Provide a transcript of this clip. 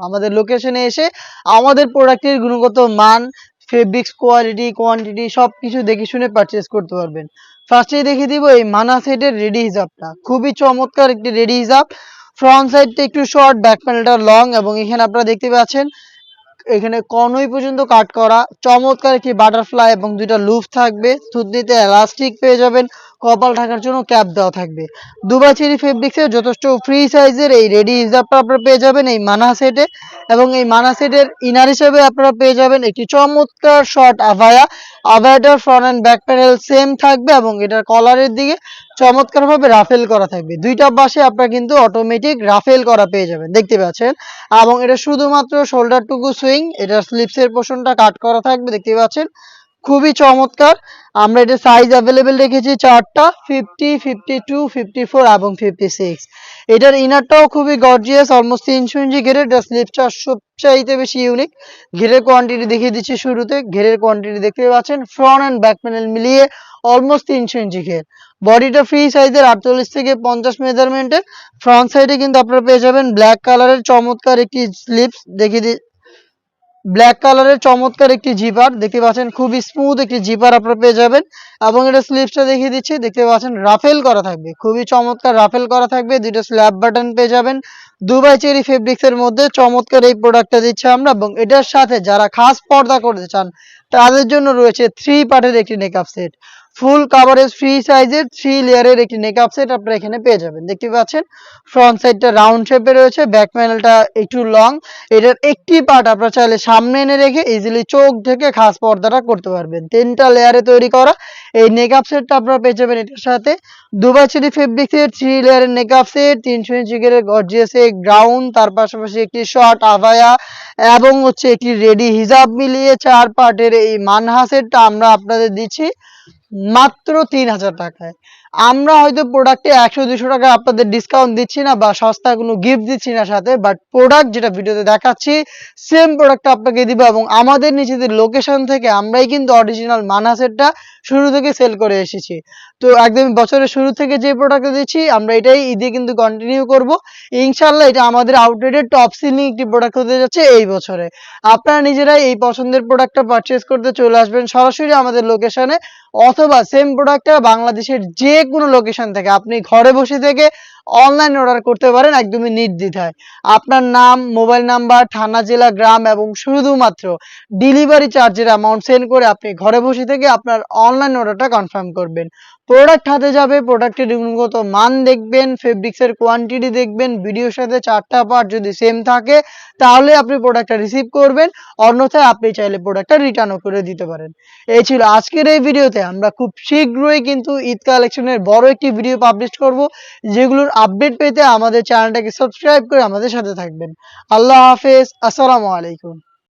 আমাদের লোকেশনে এসে আমাদের প্রোডাক্টের গুণগত মান, ফেব্রিক্স কোয়ালিটি, কোয়ান্টিটি সবকিছু দেখে শুনে পারচেজ করতে পারবেন। ফার্স্টেই দেখিয়ে দিব এই মানা সেটের রেডি হিজাবটা। খুবই চমৎকার একটি রেডি হিজাব। ফ্রন্ট সাইডটা একটু শর্ট, ব্যাক প্যানেলটা লং এবং এখানে আপনারা দেখতে পাচ্ছেন এখানে কনুই পর্যন্ত কাট করা চমৎকার একটি বাটারফ্লাই এবং দুইটা লুপ থাকবে। থুতনিতে এলাস্টিক পেয়ে যাবেন, কপাল ঢাকার জন্য ক্যাপ দেওয়া থাকবে। দুবাই চেরি ফেব্রিক্সের যথেষ্ট ফ্রি সাইজের এই রেডি হিজাবটা আপনারা পেয়ে যাবেন এই মানা সেটে। এবং এই মানা সেটের ইনার হিসেবে আপনারা পেয়ে যাবেন একটি চমৎকার শর্ট আভায়া। আভায়াটার front and back panel same থাকবে এবং এটার কলারের দিকে চমৎকারভাবে রাফেল করা থাকবে। দুইটা পাশে আপনারা কিন্তু অটোমেটিক রাফেল করা পেয়ে যাবেন, দেখতে পাচ্ছেন। এবং এটা শুধুমাত্র শোল্ডারটুকু সুইং, এটা স্লিপসের পোর্শনটা কাট করা থাকবে, দেখতে পাচ্ছেন। খুবই চমৎকার। আমরা এটা সাইজ অ্যাভেলেবেল রেখেছি চারটা, 50, 52, 54 এবং 56। এটার ইনারটাও খুবই গর্জিয়াস, অলমোস্ট 300 ইঞ্চি ঘেরের। এটা স্লিপসটা সবচাইতে বেশি ইউনিক। ঘেরের কোয়ান্টিটি দেখিয়ে দিচ্ছি শুরুতে। ঘেরের কোয়ান্টিটি দেখতে পাচ্ছেন, ফ্রন্ট অ্যান্ড ব্যাক প্যানেল মিলিয়ে অলমোস্ট 300 ইঞ্চি ঘের। বডিটা ফ্রি সাইজের 48 থেকে 50 মেজারমেন্টের। ফ্রন্ট সাইডে কিন্তু আপনারা পেয়ে যাবেন ব্ল্যাক কালারের চমৎকার একটি স্লিপস, দেখিয়ে দিই। ব্ল্যাক কালারের চমৎকার একটি জিপার দেখতে পাচ্ছেন, খুবই স্মুথ একটি জিপার আপনারা পেয়ে যাবেন। এবং এটা স্লিপসটা দেখিয়ে দিচ্ছি, দেখতে পাচ্ছেন রাফেল করা থাকবে, খুবই চমৎকার রাফেল করা থাকবে। দুইটা স্ল্যাব বাটন পেয়ে যাবেন। দুবাই চেরি ফেব্রিক্সের মধ্যে চমৎকার এই প্রোডাক্টটা দিচ্ছি আমরা। এবং এটার সাথে যারা খাস পর্দা করতে চান তাদের জন্য রয়েছে 3 পার্টের একটি makeup set. Full coverage free সাইজের 3 লেয়ারের একটি মেকআপ সেট আপনারা এখানে পেয়ে যাবেন, দেখতে পাচ্ছেন। ফ্রন্ট সাইডটা রাউন্ড শেপে রয়েছে, ব্যাক প্যানেলটা একটু লং। এটার একটি পার্ট আপনারা চাইলে সামনে এনে রেখে ইজিলি চোখ ঢেকে খাস পর্দাটা করতে পারবেন। 3টা লেয়ারে তৈরি করা এই মেকআপ সেটটা আপনারা পেয়ে যাবেন এটার সাথে। দুবাই চেরি ফেব্রিক্সের 3 লেয়ারের মেকআপ সেট, 300 ইঞ্চি ঘেরের গর্জিয়াস গ্রাউন্ড, তার পাশাপাশি একটি শর্ট আভায়া এবং হচ্ছে একটি রেডি হিজাব মিলিয়ে 4 পার্টের এই মানহা সেটটা আমরা আপনাদের দিচ্ছি মাত্র 3000 টাকায়। আমরা হয়তো প্রোডাক্টে 100-200 টাকা আপনাদের ডিসকাউন্ট দিচ্ছি না বা সস্তা কোনো গিফট দিচ্ছি না সাথে, বাট প্রোডাক্ট যেটা ভিডিওতে দেখাচ্ছি সেম প্রোডাক্টটা আপনাকে দিব। এবং আমাদের নিজেদের লোকেশন থেকে আমরাই কিন্তু অরিজিনাল মানা সেটটা শুরু থেকে সেল করে এসেছি। তো একদম বছরের শুরু থেকে যে প্রোডাক্টটা দিচ্ছি আমরা এটাই ঈদে কিন্তু কন্টিনিউ করব ইনশাল্লাহ। এটা আমাদের আউটলেটের টপ সেলিং একটি প্রোডাক্ট হতে যাচ্ছে এই বছরে। আপনারা নিজেরাই এই পছন্দের প্রোডাক্টটা পারচেজ করতে চলে আসবেন সরাসরি আমাদের লোকেশনে, অথবা সেম প্রোডাক্টটা বাংলাদেশের যে কোনো লোকেশন থেকে আপনি ঘরে বসে থেকে অনলাইন অর্ডার করতে পারেন একদমই নির্দ্বিধায়। আপনার নাম, মোবাইল নাম্বার, থানা, জেলা, গ্রাম এবং শুধুমাত্র ডেলিভারি চার্জের অ্যামাউন্ট সেন্ড করে আপনি ঘরে বসে থেকে আপনার অনলাইন অর্ডারটা কনফার্ম করবেন। প্রোডাক্ট হাতে যাবে, প্রোডাক্টের গুণগত মান দেখবেন, ফেব্রিক্সের কোয়ান্টিটি দেখবেন, ভিডিওর সাথে 4টা পার্ট যদি সেম থাকে তাহলে আপনি প্রোডাক্টটা রিসিভ করবেন, অন্যথায় আপনি চাইলে প্রোডাক্টটা রিটার্নও করে দিতে পারেন। এই ছিল আজকের এই ভিডিওতে। আমরা খুব শীঘ্রই কিন্তু ঈদ কালেকশনের বড় একটি ভিডিও পাবলিশ করব, যেগুলোর আপডেট পেতে আমাদের চ্যানেলটাকে সাবস্ক্রাইব করে আমাদের সাথে থাকবেন। আল্লাহ হাফেজ, আসসালামু আলাইকুম।